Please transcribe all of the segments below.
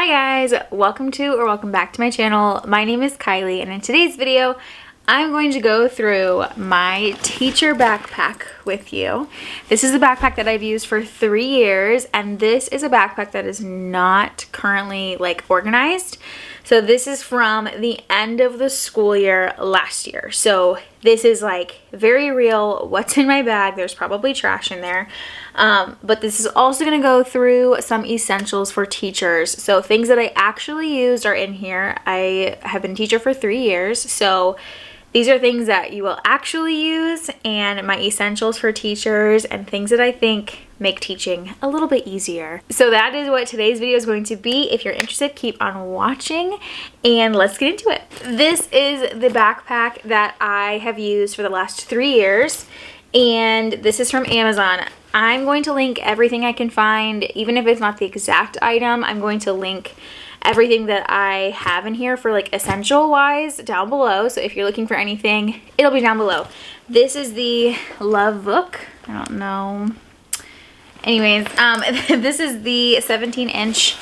Hi guys, welcome back to my channel. My name is Kylie, and in today's video I'm going to go through my teacher backpack with you. This is a backpack that I've used for 3 years, and this is a backpack that is not currently organized. So this is from the end of the school year last year. So this is very real what's in my bag. There's probably trash in there. But this is also going to go through some essentials for teachers. So things that I actually used are in here. I have been a teacher for 3 years. So these are things that you will actually use, and my essentials for teachers and things that I think make teaching a little bit easier. So that is what today's video is going to be. If you're interested, keep on watching and let's get into it. This is the backpack that I have used for the last 3 years, and this is from Amazon. I'm going to link everything I can find, even if it's not the exact item. I'm going to link everything that I have in here for essential wise down below. So if you're looking for anything, it'll be down below. This is the Love Book. I don't know. Anyways, this is the 17-inch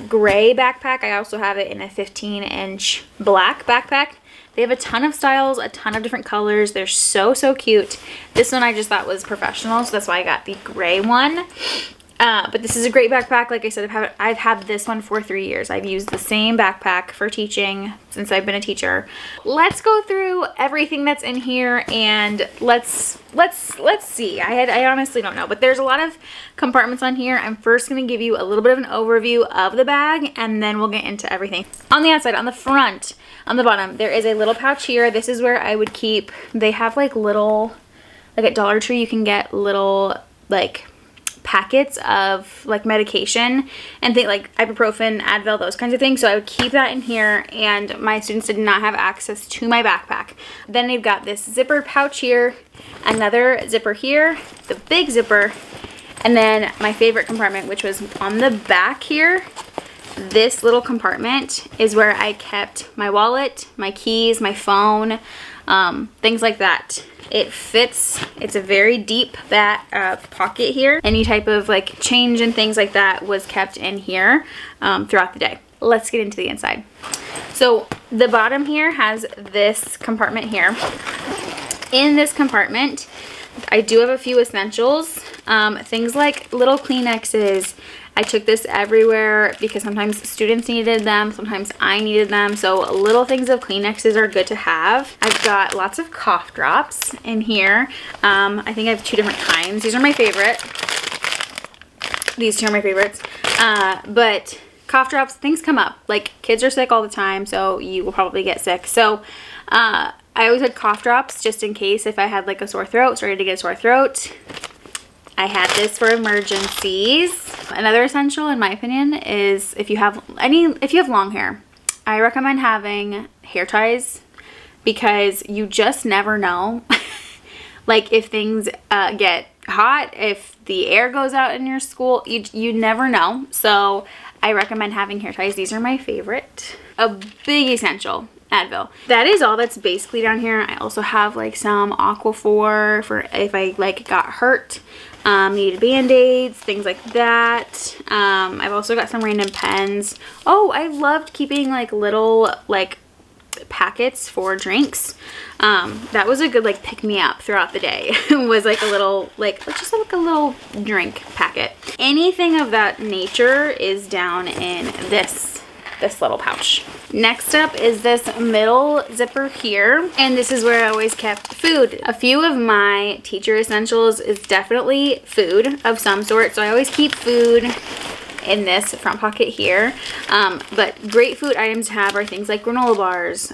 gray backpack. I also have it in a 15-inch black backpack. They have a ton of styles, a ton of different colors. They're so cute. This one I just thought was professional, so that's why I got the gray one. But this is a great backpack. Like I said, I've had this one for 3 years. I've used the same backpack for teaching since I've been a teacher. Let's go through everything that's in here and let's see. I honestly don't know, but there's a lot of compartments on here. I'm first going to give you a little bit of an overview of the bag, and then we'll get into everything. On the outside, on the front, on the bottom, there is a little pouch here. This is where I would keep, they have little, at Dollar Tree, you can get little packets of medication and things like ibuprofen, Advil, those kinds of things. So I would keep that in here, and my students did not have access to my backpack. Then they've got this zipper pouch here, another zipper here, the big zipper, and then my favorite compartment, which was on the back here. This little compartment is where I kept my wallet, my keys, my phone, things like that. It fits. It's a very deep pocket here. Any type of change and things like that was kept in here throughout the day. Let's get into the inside. So the bottom here has this compartment here. In this compartment, I do have a few essentials, things like little Kleenexes. I took this everywhere because sometimes students needed them, sometimes I needed them. So little things of Kleenexes are good to have. I've got lots of cough drops in here. I think I have 2 different kinds. These are my favorite. These 2 are my favorites. But cough drops, things come up. Kids are sick all the time, so you will probably get sick. So I always had cough drops just in case if I had a sore throat, started to get a sore throat. I had this for emergencies. Another essential, in my opinion, is if you have long hair, I recommend having hair ties, because you just never know. If things get hot, if the air goes out in your school, you never know. So I recommend having hair ties. These are my favorite. A big essential, Advil. That is all that's basically down here. I also have some Aquaphor for if I got hurt. Needed band-aids, things like that. I've also got some random pens. Oh, I loved keeping little packets for drinks. That was a good pick-me-up throughout the day. It was a little just a little drink packet. Anything of that nature is down in this little pouch. Next up is this middle zipper here, and this is where I always kept food. A few of my teacher essentials is definitely food of some sort, so I always keep food in this front pocket here. But great food items to have are things like granola bars,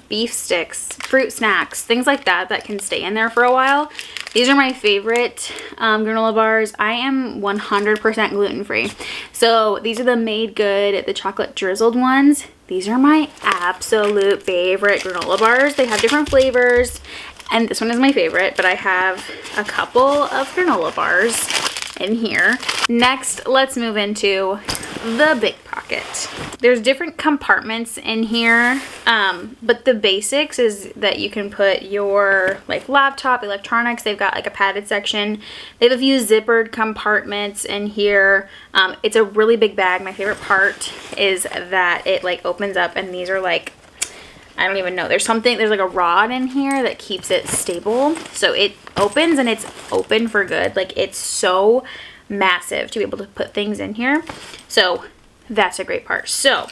beef sticks, fruit snacks, things like that that can stay in there for a while. These are my favorite granola bars. I am 100% gluten-free. So these are the Made Good, the chocolate drizzled ones. These are my absolute favorite granola bars. They have different flavors, and this one is my favorite, but I have a couple of granola bars in here. Next, let's move into the big pocket. There's different compartments in here, but the basics is that you can put your like laptop, electronics. They've got like a padded section. They have a few zippered compartments in here. It's a really big bag. My favorite part is that it like opens up, and these are like, I don't even know. There's like a rod in here that keeps it stable. So it opens, and it's open for good. Like, it's so massive to be able to put things in here. So that's a great part. So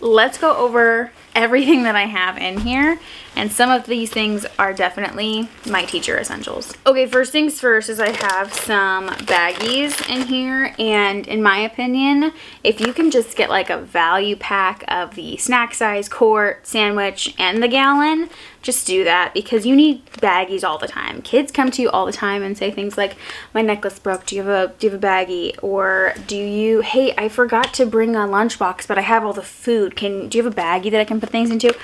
let's go over everything that I have in here, and some of these things are definitely my teacher essentials. Okay, first things first is I have some baggies in here, and in my opinion, if you can just get like a value pack of the snack size, quart, sandwich, and the gallon, just do that, because you need baggies all the time. Kids come to you all the time and say things like, my necklace broke, do you have a baggie? Or hey, I forgot to bring a lunchbox, but I have all the food. Do you have a baggie that I can put things into?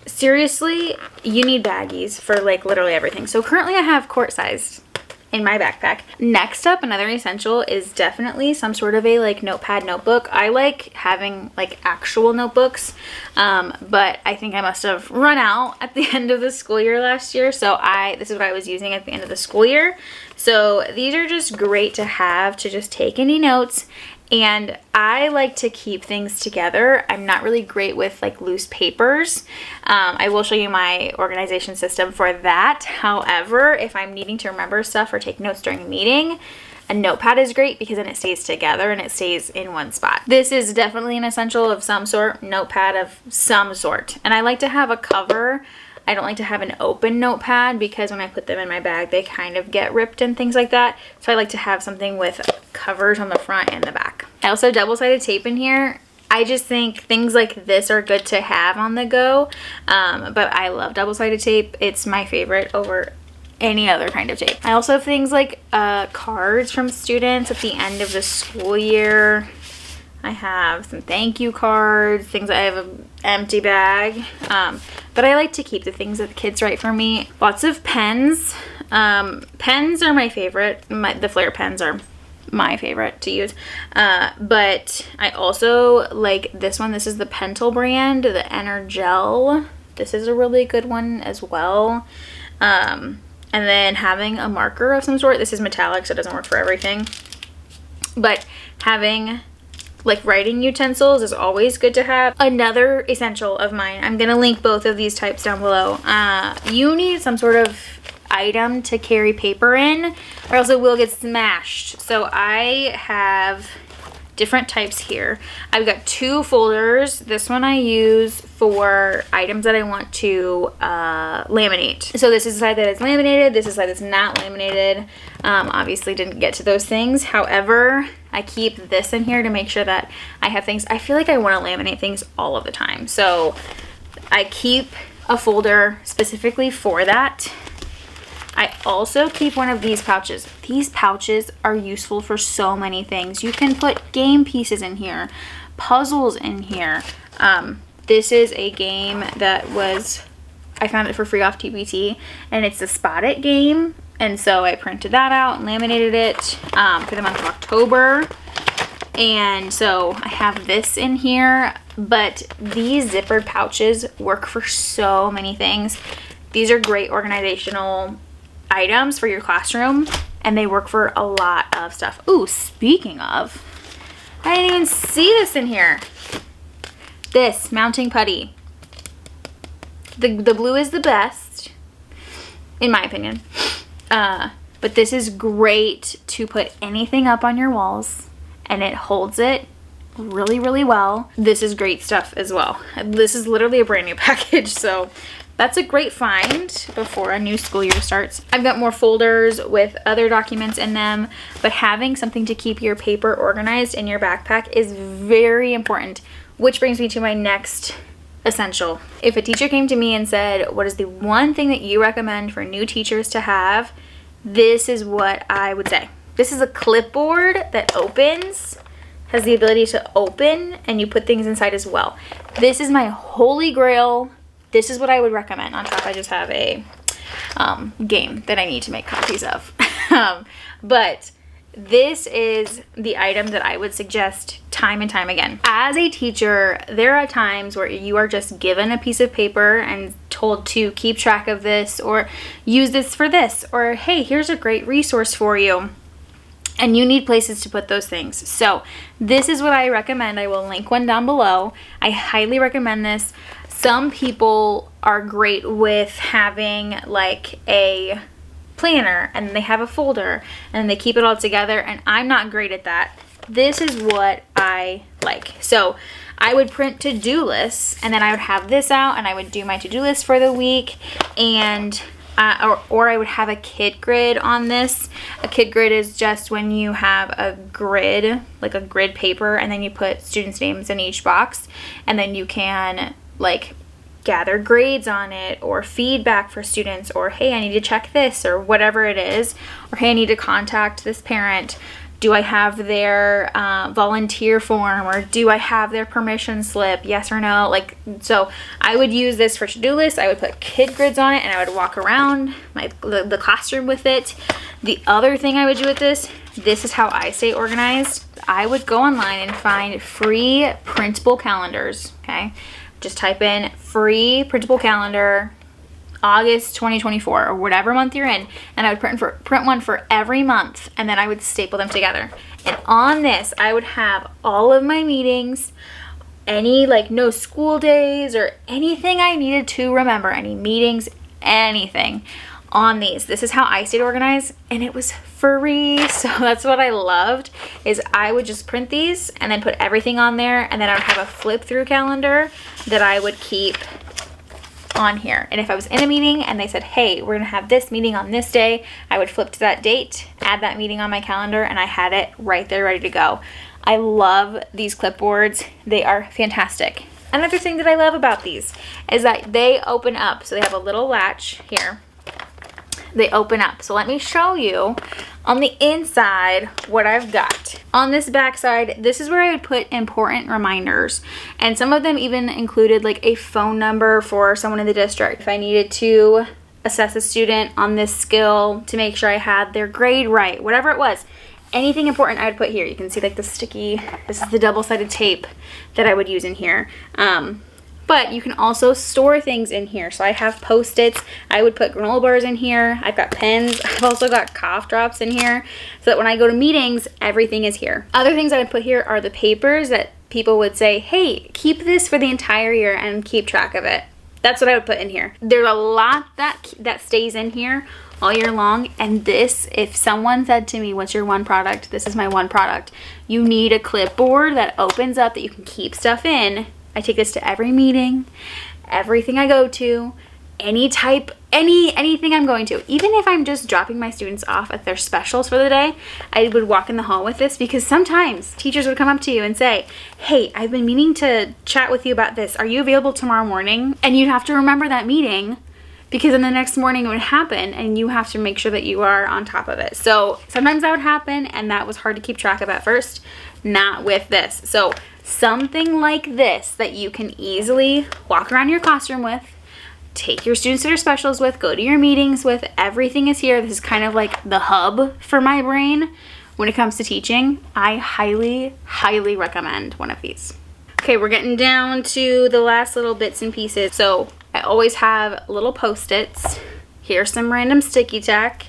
Seriously, you need baggies for like literally everything. So currently I have quart sized in my backpack. Next up, another essential is definitely some sort of a like notepad notebook. I like having like actual notebooks, but I think I must have run out at the end of the school year last year. So this is what I was using at the end of the school year. So these are just great to have to just take any notes. And I like to keep things together. I'm not really great with like loose papers. I will show you my organization system for that. However, if I'm needing to remember stuff or take notes during a meeting, a notepad is great because then it stays together and it stays in one spot. This is definitely an essential of some sort, notepad of some sort. And I like to have a cover. I don't like to have an open notepad because when I put them in my bag, they kind of get ripped and things like that. So I like to have something with covers on the front and the back. I also have double-sided tape in here. I just think things like this are good to have on the go, but I love double-sided tape. It's my favorite over any other kind of tape. I also have things like cards from students at the end of the school year. I have some thank you cards, things. I have an empty bag, but I like to keep the things that the kids write for me. Lots of pens. Pens are my favorite. The Flair pens are my favorite to use, but I also like this one. This is the Pentel brand, the Energel. This is a really good one as well. And then having a marker of some sort. This is metallic, so it doesn't work for everything, but having like writing utensils is always good to have. Another essential of mine, I'm gonna link both of these types down below. You need some sort of item to carry paper in, or else it will get smashed. So I have different types here. I've got two folders. This one I use for items that I want to laminate. So this is the side that is laminated. This is the side that's not laminated. Obviously didn't get to those things. However, I keep this in here to make sure that I have things. I feel like I want to laminate things all of the time. So I keep a folder specifically for that. I also keep one of these pouches. These pouches are useful for so many things. You can put game pieces in here, puzzles in here. This is a game that I found it for free off TBT, and it's a Spot It game. And so I printed that out and laminated it for the month of October. And so I have this in here, but these zippered pouches work for so many things. These are great organizational items for your classroom, and they work for a lot of stuff. Ooh, speaking of, I didn't even see this in here. This mounting putty. The blue is the best, in my opinion. But this is great to put anything up on your walls, and it holds it really, really well. This is great stuff as well. This is literally a brand new package, so that's a great find before a new school year starts. I've got more folders with other documents in them, but having something to keep your paper organized in your backpack is very important, which brings me to my next essential. If a teacher came to me and said, what is the one thing that you recommend for new teachers to have? This is what I would say. This is a clipboard that opens, has the ability to open, and you put things inside as well. This is my holy grail. This is what I would recommend. On top, I just have a game that I need to make copies of. But this is the item that I would suggest time and time again. As a teacher, there are times where you are just given a piece of paper and told to keep track of this or use this for this, or hey, here's a great resource for you. And you need places to put those things. So this is what I recommend. I will link one down below. I highly recommend this. Some people are great with having like a planner and they have a folder and they keep it all together, and I'm not great at that. This is what I like. So I would print to-do lists, and then I would have this out and I would do my to-do list for the week, and or I would have a kid grid on this. A kid grid is just when you have a grid, like a grid paper, and then you put students' names in each box, and then you can like gather grades on it or feedback for students, or hey, I need to check this, or whatever it is, or hey, I need to contact this parent. Do I have their volunteer form, or do I have their permission slip? Yes or no? Like, so I would use this for to-do lists. I would put kid grids on it, and I would walk around the classroom with it. The other thing I would do with this is how I stay organized. I would go online and find free printable calendars, okay? Just type in free printable calendar, August 2024, or whatever month you're in, and I would print one for every month, and then I would staple them together. And on this, I would have all of my meetings, any like no school days or anything I needed to remember, any meetings, anything on these. This is how I stayed organized, and it was free. So that's what I loved, is I would just print these and then put everything on there, and then I would have a flip through calendar that I would keep on here. And if I was in a meeting and they said, hey, we're gonna have this meeting on this day, I would flip to that date, add that meeting on my calendar, and I had it right there ready to go. I love these clipboards. They are fantastic. Another thing that I love about these is that they open up. So they have a little latch here. They open up. So let me show you on the inside what I've got. On this back side, this is where I would put important reminders. And some of them even included like a phone number for someone in the district. If I needed to assess a student on this skill to make sure I had their grade right, whatever it was, anything important I would put here. You can see like the sticky, this is the double-sided tape that I would use in here. But you can also store things in here. So I have Post-its. I would put granola bars in here. I've got pens. I've also got cough drops in here, so that when I go to meetings, everything is here. Other things I would put here are the papers that people would say, hey, keep this for the entire year and keep track of it. That's what I would put in here. There's a lot that stays in here all year long. And this, if someone said to me, what's your one product? This is my one product. You need a clipboard that opens up that you can keep stuff in. I take this to every meeting, everything I go to, anything I'm going to. Even if I'm just dropping my students off at their specials for the day, I would walk in the hall with this, because sometimes teachers would come up to you and say, hey, I've been meaning to chat with you about this. Are you available tomorrow morning? And you'd have to remember that meeting, because then the next morning it would happen and you have to make sure that you are on top of it. So sometimes that would happen, and that was hard to keep track of at first. Not with this. So something like this that you can easily walk around your classroom with, take your students to their specials with, go to your meetings with, everything is here. This is kind of like the hub for my brain when it comes to teaching. I highly, highly recommend one of these. Okay, we're getting down to the last little bits and pieces. So I always have little Post-its. Here's some random sticky tack.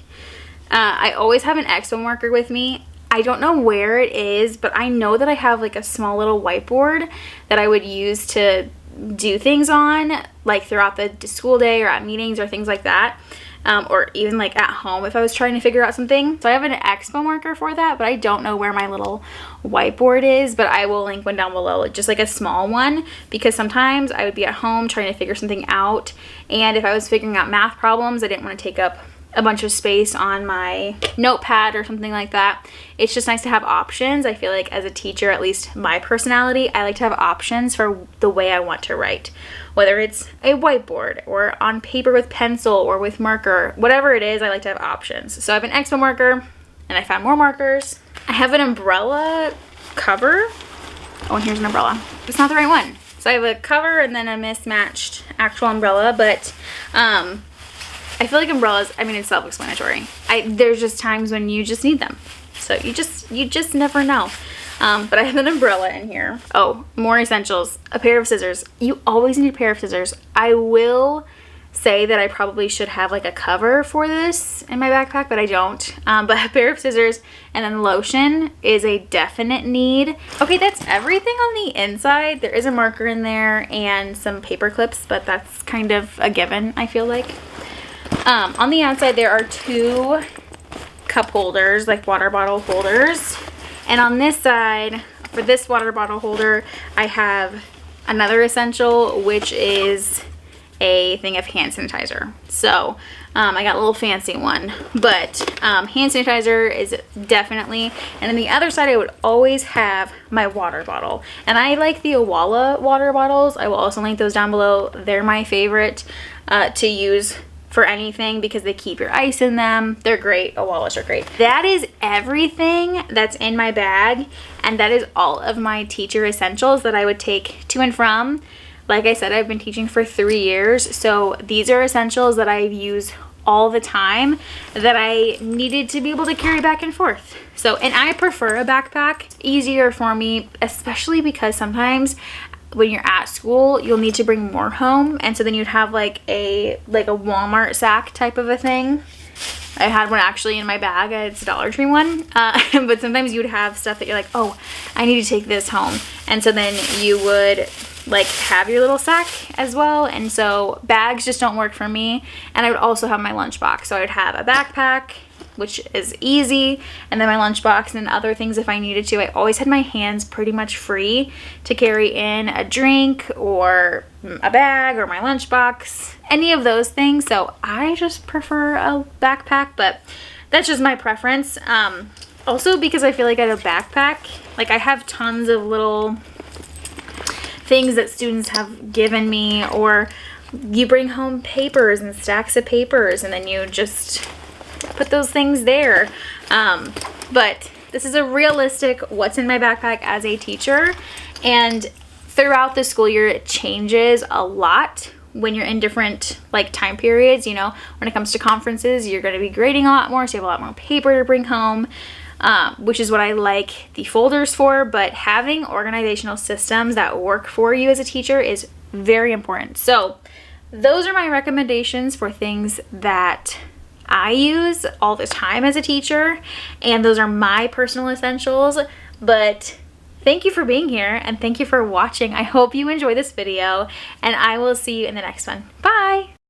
I always have an expo marker with me. I don't know where it is, but I know that I have like a small little whiteboard that I would use to do things on, like throughout the school day or at meetings or things like that, or even like at home if I was trying to figure out something. So I have an expo marker for that, but I don't know where my little whiteboard is, but I will link one down below, just like a small one, because sometimes I would be at home trying to figure something out, and if I was figuring out math problems, I didn't want to take up a bunch of space on my notepad or something like that. It's just nice to have options. I feel like as a teacher, at least my personality, I like to have options for the way I want to write. Whether it's a whiteboard or on paper with pencil or with marker, whatever it is, I like to have options. So I have an expo marker, and I found more markers. I have an umbrella cover. Oh, and here's an umbrella. It's not the right one. So I have a cover and then a mismatched actual umbrella, but I feel like umbrellas, I mean, it's self-explanatory. There's just times when you just need them. So you just never know. But I have an umbrella in here. Oh, more essentials. A pair of scissors. You always need a pair of scissors. I will say that I probably should have like a cover for this in my backpack, but I don't. But a pair of scissors and then lotion is a definite need. Okay, that's everything on the inside. There is a marker in there and some paper clips, but that's kind of a given, I feel like. On the outside, there are 2 cup holders, like water bottle holders. And on this side, for this water bottle holder, I have another essential, which is a thing of hand sanitizer. So I got a little fancy one, but hand sanitizer is definitely. And on the other side, I would always have my water bottle. And I like the Awala water bottles. I will also link those down below. They're my favorite to use for anything because they keep your ice in them. They're great. Awalas are great. That is everything that's in my bag, and that is all of my teacher essentials that I would take to and from. Like I said, I've been teaching for 3 years, so these are essentials that I use all the time that I needed to be able to carry back and forth. So, and I prefer a backpack. It's easier for me, especially because sometimes when you're at school, you'll need to bring more home, and so then you'd have like a Walmart sack type of a thing. I had one actually in my bag. It's a Dollar Tree one. But sometimes you would have stuff that you're like, oh, I need to take this home. And so then you would like have your little sack as well. And so bags just don't work for me. And I would also have my lunchbox. So I would have a backpack, which is easy, and then my lunchbox and other things if I needed to. I always had my hands pretty much free to carry in a drink or a bag or my lunchbox, any of those things. So I just prefer a backpack, but that's just my preference. Also because I feel like I have a backpack, like I have tons of little things that students have given me, or you bring home papers and stacks of papers and then you just put those things there. But this is a realistic what's in my backpack as a teacher, and throughout the school year it changes a lot when you're in different like time periods. You know, when it comes to conferences, you're going to be grading a lot more, so you have a lot more paper to bring home, which is what I like the folders for. But having organizational systems that work for you as a teacher is very important. So those are my recommendations for things that I use all the time as a teacher, and those are my personal essentials. But thank you for being here, and thank you for watching. I hope you enjoy this video, and I will see you in the next one. Bye!